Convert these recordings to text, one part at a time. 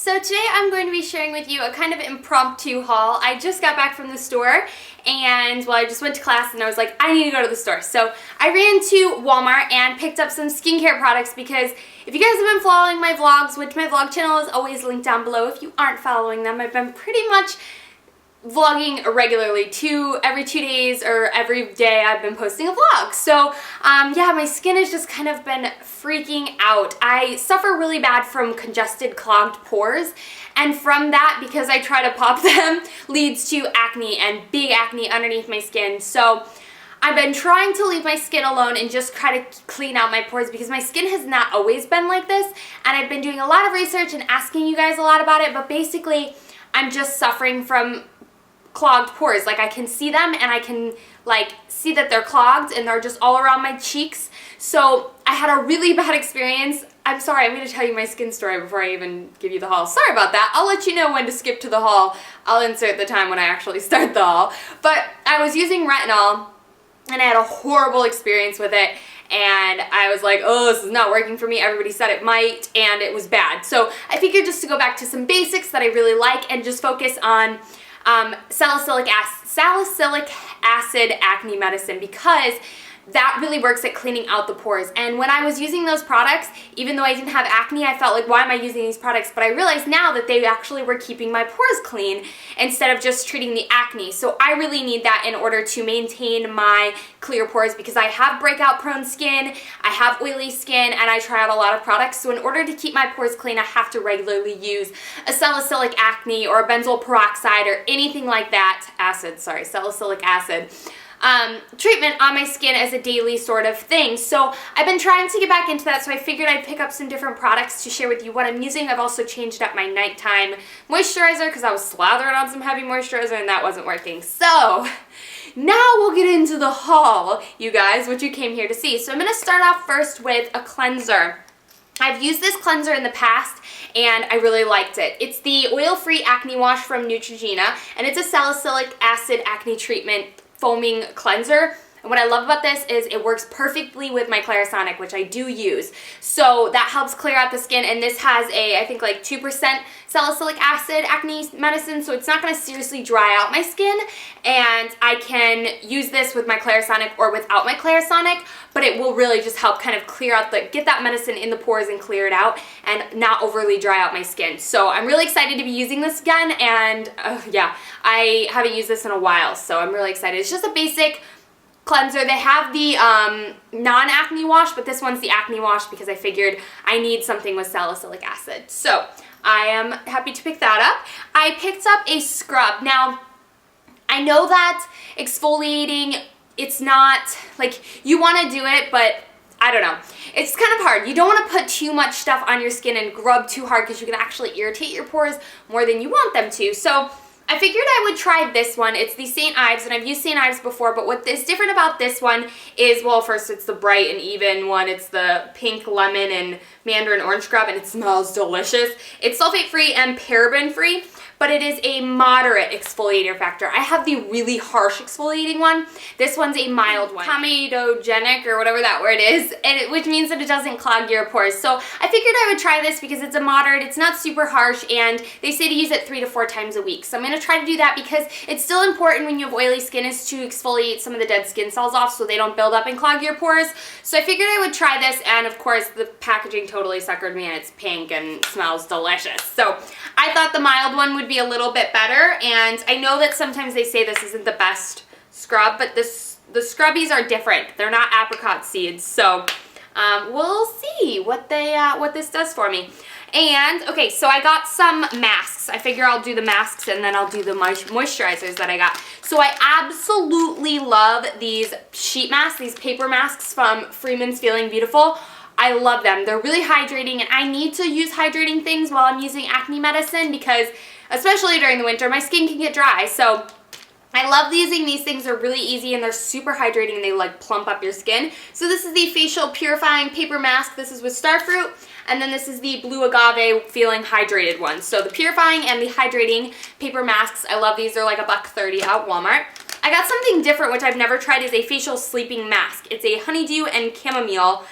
So today I'm going to be sharing with you a kind of impromptu haul. I just got back from the store and, well, I just went to class and I was like, I need to go to the store. So I ran to Walmart and picked up some skincare products because if you guys have been following my vlogs, which my vlog channel is always linked down below, if you aren't following them, I've been pretty much vlogging regularly. Every 2 days or every day I've been posting a vlog. So yeah, my skin has just kind of been freaking out. I suffer really bad from congested, clogged pores, and from that, because I try to pop them, leads to acne and big acne underneath my skin. So I've been trying to leave my skin alone and just try to clean out my pores because my skin has not always been like this, and I've been doing a lot of research and asking you guys a lot about it, but basically I'm just suffering from clogged pores. Like, I can see them and I can like see that they're clogged and they're just all around my cheeks. So I had a really bad experience. I'm sorry, I'm going to tell you my skin story before I even give you the haul. Sorry about that. I'll let you know when to skip to the haul. I'll insert the time when I actually start the haul. But I was using retinol and I had a horrible experience with it. And I was like, oh, this is not working for me. Everybody said it might, and it was bad. So I figured just to go back to some basics that I really like and just focus on salicylic acid acne medicine, because that really works at cleaning out the pores. And when I was using those products, even though I didn't have acne, I felt like, why am I using these products? But I realized now that they actually were keeping my pores clean instead of just treating the acne. So I really need that in order to maintain my clear pores, because I have breakout prone skin, I have oily skin, and I try out a lot of products. So in order to keep my pores clean, I have to regularly use a salicylic acne or a benzoyl peroxide or anything like that, salicylic acid treatment on my skin as a daily sort of thing. So I've been trying to get back into that, so I figured I'd pick up some different products to share with you what I'm using. I've also changed up my nighttime moisturizer because I was slathering on some heavy moisturizer and that wasn't working. So now we'll get into the haul, you guys, what you came here to see. So I'm going to start off first with a cleanser. I've used this cleanser in the past and I really liked it. It's the oil-free acne wash from Neutrogena, and it's a salicylic acid acne treatment foaming cleanser. And what I love about this is it works perfectly with my Clarisonic, which I do use. So that helps clear out the skin, and this has I think like 2% salicylic acid acne medicine, so it's not going to seriously dry out my skin. And I can use this with my Clarisonic or without my Clarisonic, but it will really just help kind of clear out get that medicine in the pores and clear it out and not overly dry out my skin. So I'm really excited to be using this again, and yeah, I haven't used this in a while, so I'm really excited. It's just a basic cleanser. They have the non-acne wash, but this one's the acne wash because I figured I need something with salicylic acid. So I am happy to pick that up. I picked up a scrub. Now, I know that exfoliating, it's not, like, you want to do it, but I don't know. It's kind of hard. You don't want to put too much stuff on your skin and grub too hard because you can actually irritate your pores more than you want them to. So I figured I would try this one. It's the St. Ives, and I've used St. Ives before, but what is different about this one is, well, first it's the bright and even one. It's the pink lemon and mandarin orange scrub, and it smells delicious. It's sulfate-free and paraben-free, but it is a moderate exfoliator factor. I have the really harsh exfoliating one. This one's a mild one. Comedogenic, or whatever that word is, which means that it doesn't clog your pores. So I figured I would try this because it's a moderate, it's not super harsh, and they say to use it 3 to 4 times a week. So I'm going to try to do that because it's still important when you have oily skin is to exfoliate some of the dead skin cells off so they don't build up and clog your pores. So I figured I would try this, and of course the packaging totally suckered me, and it's pink and smells delicious. So I thought the mild one would be a little bit better, and I know that sometimes they say this isn't the best scrub, but the scrubbies are different. They're not apricot seeds, so we'll see what this does for me. And okay, so I got some masks. I figure I'll do the masks and then I'll do the moisturizers that I got. So I absolutely love these sheet masks, these paper masks from Freeman's Feeling Beautiful. I love them. They're really hydrating, and I need to use hydrating things while I'm using acne medicine because, especially during the winter, my skin can get dry. So I love using these things. They're really easy and they're super hydrating, and they like plump up your skin. So this is the Facial Purifying Paper Mask. This is with Starfruit. And then this is the Blue Agave Feeling Hydrated one. So the purifying and the hydrating paper masks, I love these. They're like $1.30 at Walmart. I got something different, which I've never tried, is a facial sleeping mask. It's a honeydew and chamomile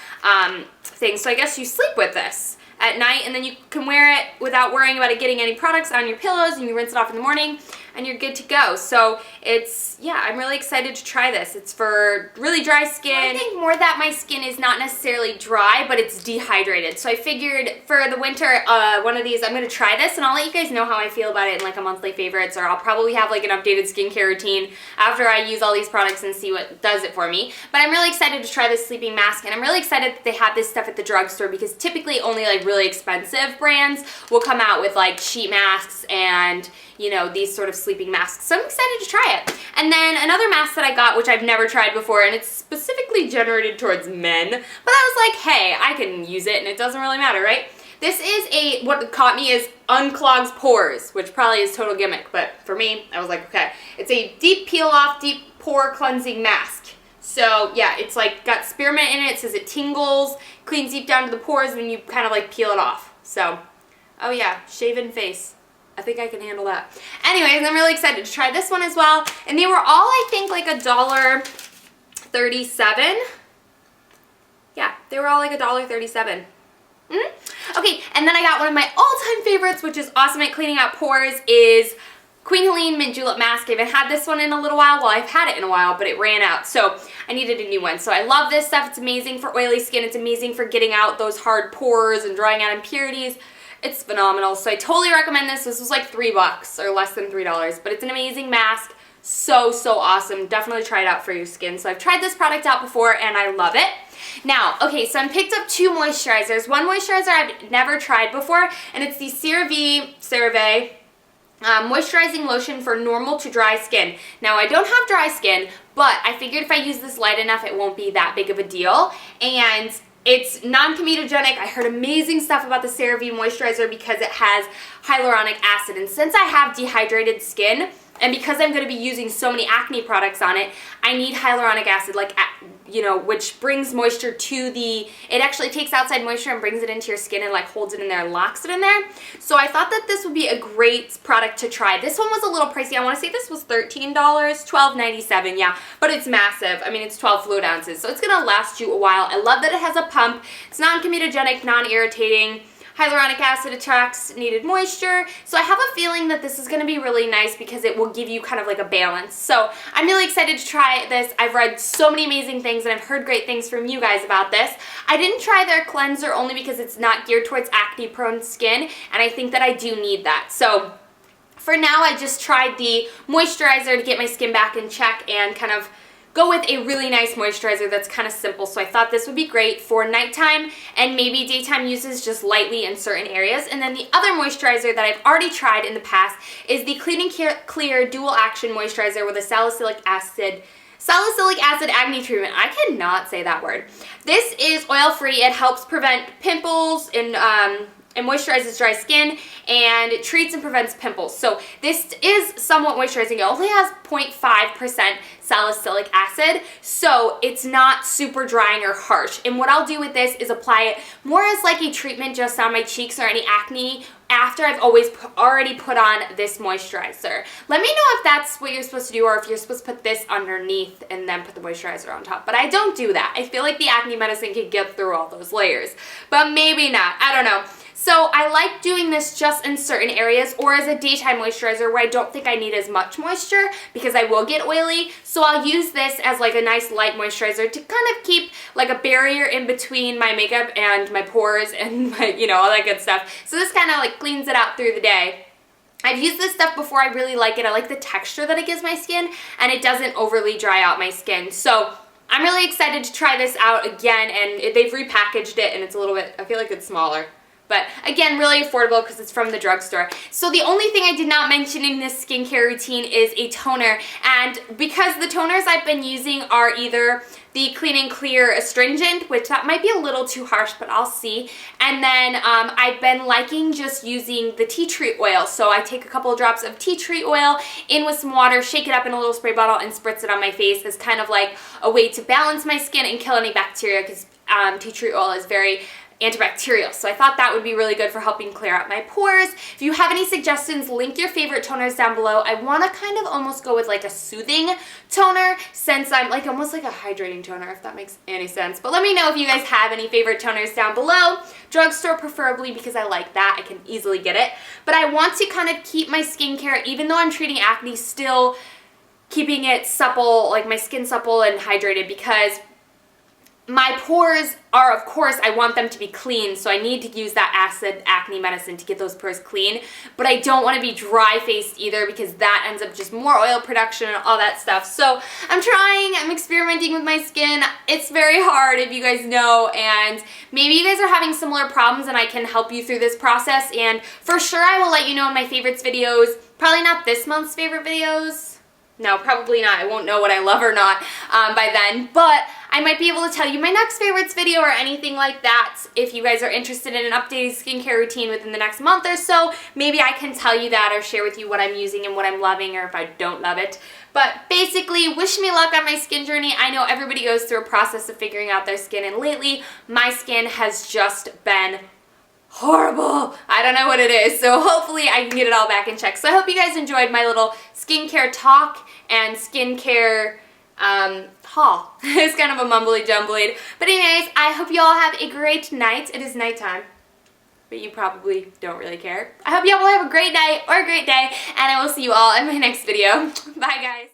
thing, so I guess you sleep with this. at night, and then you can wear it without worrying about it getting any products on your pillows, and you rinse it off in the morning and you're good to go. So it's, yeah, I'm really excited to try this. It's for really dry skin. So I think more that my skin is not necessarily dry, but it's dehydrated. So I figured for the winter, one of these, I'm gonna try this, and I'll let you guys know how I feel about it in like a monthly favorites, or I'll probably have like an updated skincare routine after I use all these products and see what does it for me. But I'm really excited to try this sleeping mask, and I'm really excited that they have this stuff at the drugstore, because typically only like really expensive brands will come out with like sheet masks and, you know, these sort of sleeping masks. So I'm excited to try it. And then another mask that I got, which I've never tried before, and it's specifically generated towards men, but I was like, hey, I can use it and it doesn't really matter, right? This is what caught me is unclogs pores, which probably is total gimmick, but for me, I was like, okay. It's a deep peel off, deep pore cleansing mask. So yeah, it's like got spearmint in it. It says it tingles, cleans deep down to the pores when you kind of like peel it off. So, oh yeah, shaven face. I think I can handle that. Anyways, I'm really excited to try this one as well. And they were all, I think, like $1.37. Yeah, they were all like $1.37. Okay, and then I got one of my all-time favorites, which is awesome at cleaning out pores, is Queen Helene Mint Julep Mask. I haven't had this one in a little while. Well, I've had it in a while, but it ran out, so I needed a new one. So I love this stuff. It's amazing for oily skin. It's amazing for getting out those hard pores and drying out impurities. It's phenomenal. So I totally recommend this. This was like $3 or less than $3, but it's an amazing mask. So, so awesome. Definitely try it out for your skin. So I've tried this product out before and I love it. Now, okay, so I picked up two moisturizers. One moisturizer I've never tried before, and it's the CeraVe moisturizing lotion for normal to dry skin. Now, I don't have dry skin, but I figured if I use this light enough, it won't be that big of a deal. And it's non-comedogenic. I heard amazing stuff about the CeraVe moisturizer because it has hyaluronic acid. And since I have dehydrated skin, and because I'm going to be using so many acne products on it, I need hyaluronic acid, like, you know, which brings moisture to the, it actually takes outside moisture and brings it into your skin and like holds it in there and locks it in there. So I thought that this would be a great product to try. This one was a little pricey. I want to say this was $13, $12.97, yeah, but it's massive. I mean, it's 12 fluid ounces, so it's going to last you a while. I love that it has a pump. It's non-comedogenic, non-irritating. Hyaluronic acid attracts needed moisture. So I have a feeling that this is going to be really nice because it will give you kind of like a balance. So I'm really excited to try this. I've read so many amazing things and I've heard great things from you guys about this. I didn't try their cleanser only because it's not geared towards acne prone skin, and I think that I do need that. So for now, I just tried the moisturizer to get my skin back in check and kind of go with a really nice moisturizer that's kind of simple. So I thought this would be great for nighttime and maybe daytime uses, just lightly in certain areas. And then the other moisturizer that I've already tried in the past is the Clean and Clear Dual Action Moisturizer with a salicylic acid acne treatment. I cannot say that word. This is oil-free. It helps prevent pimples and moisturizes dry skin, and it treats and prevents pimples. So this is somewhat moisturizing. It only has 0.5% salicylic acid, so it's not super drying or harsh. And what I'll do with this is apply it more as like a treatment just on my cheeks or any acne after I've already put on this moisturizer. Let me know if that's what you're supposed to do, or if you're supposed to put this underneath and then put the moisturizer on top. But I don't do that. I feel like the acne medicine can get through all those layers, but maybe not. I don't know. So I like doing this just in certain areas or as a daytime moisturizer where I don't think I need as much moisture because I will get oily. So I'll use this as like a nice light moisturizer to kind of keep like a barrier in between my makeup and my pores and my, you know, all that good stuff. So this kind of like cleans it out through the day. I've used this stuff before. I really like it. I like the texture that it gives my skin, and it doesn't overly dry out my skin. So I'm really excited to try this out again, and they've repackaged it and it's a little bit, I feel like it's smaller. But again, really affordable because it's from the drugstore. So the only thing I did not mention in this skincare routine is a toner. And because the toners I've been using are either the Clean and Clear Astringent, which that might be a little too harsh, but I'll see. And then I've been liking just using the tea tree oil. So I take a couple of drops of tea tree oil in with some water, shake it up in a little spray bottle, and spritz it on my face as kind of like a way to balance my skin and kill any bacteria, because tea tree oil is very antibacterial. So I thought that would be really good for helping clear out my pores. If you have any suggestions, link your favorite toners down below. I want to kind of almost go with like a soothing toner, since I'm like almost like a hydrating toner, if that makes any sense. But let me know if you guys have any favorite toners down below. Drugstore preferably, because I like that. I can easily get it. But I want to kind of keep my skincare, even though I'm treating acne, still keeping it supple, like my skin supple and hydrated, because my pores are, of course, I want them to be clean, so I need to use that acid acne medicine to get those pores clean, but I don't want to be dry-faced either, because that ends up just more oil production and all that stuff. So I'm experimenting with my skin. It's very hard, if you guys know, and maybe you guys are having similar problems and I can help you through this process, and for sure I will let you know in my favorites videos. Probably not this month's favorite videos. No, probably not. I won't know what I love or not by then, but I might be able to tell you my next favorites video or anything like that. If you guys are interested in an updated skincare routine within the next month or so, maybe I can tell you that or share with you what I'm using and what I'm loving, or if I don't love it. But basically, wish me luck on my skin journey. I know everybody goes through a process of figuring out their skin, and lately my skin has just been horrible. I don't know what it is, so hopefully I can get it all back in check. So I hope you guys enjoyed my little skincare talk and skincare haul. It's kind of a mumbly-jumbly. But anyways, I hope you all have a great night. It is nighttime, but you probably don't really care. I hope you all will have a great night or a great day, and I will see you all in my next video. Bye, guys.